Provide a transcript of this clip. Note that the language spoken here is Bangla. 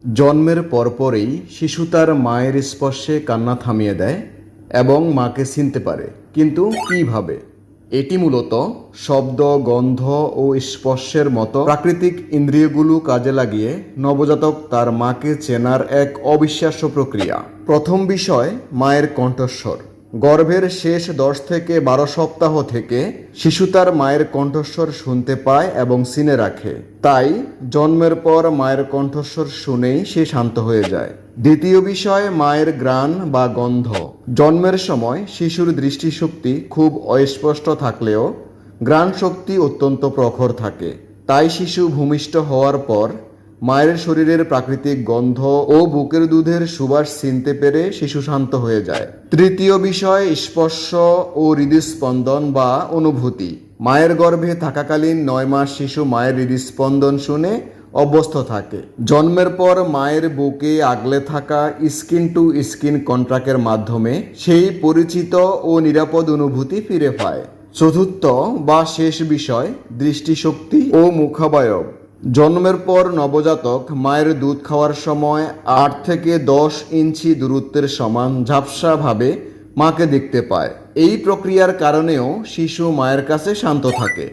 জন্মের পরপরই শিশু তার মায়ের স্পর্শে কান্না থামিয়ে দেয় এবং মাকে চিনতে পারে, কিন্তু কিভাবে? এটি মূলত শব্দ, গন্ধ ও স্পর্শের মতো প্রাকৃতিক ইন্দ্রিয়গুলো কাজে লাগিয়ে নবজাতক তার মাকে চেনার এক অবিশ্বাস্য প্রক্রিয়া। প্রথম বিষয়, মায়ের কণ্ঠস্বর। গর্ভের শেষ 10 থেকে 12 সপ্তাহ থেকে শিশু তার মায়ের কণ্ঠস্বর শুনতে পায় এবং চিনে রাখে। তাই জন্মের পর মায়ের কণ্ঠস্বর শুনেই সে শান্ত হয়ে যায়। দ্বিতীয় বিষয়, মায়ের ঘ্রাণ বা গন্ধ। জন্মের সময় শিশুর দৃষ্টিশক্তি খুব অস্পষ্ট থাকলেও ঘ্রাণ শক্তি অত্যন্ত প্রখর থাকে। তাই শিশু ভূমিষ্ঠ হওয়ার পর মায়ের শরীরের প্রাকৃতিক গন্ধ ও বুকের দুধের সুবাস চিনতে পেরে শিশু শান্ত হয়ে যায়। তৃতীয় বিষয়, স্পর্শ ও হৃদস্পন্দন বা অনুভূতি। মায়ের গর্ভে থাকাকালীন 9 মাস শিশু মায়ের হৃদস্পন্দন শুনে অভ্যস্ত থাকে। জন্মের পর মায়ের বুকে আগলে থাকা স্কিন টু স্কিন কন্ট্যাক্টের মাধ্যমে সেই পরিচিত ও নিরাপদ অনুভূতি ফিরে পায়। চতুর্থ বা শেষ বিষয়, দৃষ্টিশক্তি ও মুখাবয়ব। জন্মের পর নবজাতক মায়ের দুধ খাওয়ার সময় 8 থেকে 10 ইঞ্চি দূরত্বের সমান ঝাপসাভাবে মাকে দেখতে পায়। এই প্রক্রিয়ার কারণেও শিশু মায়ের কাছে শান্ত থাকে।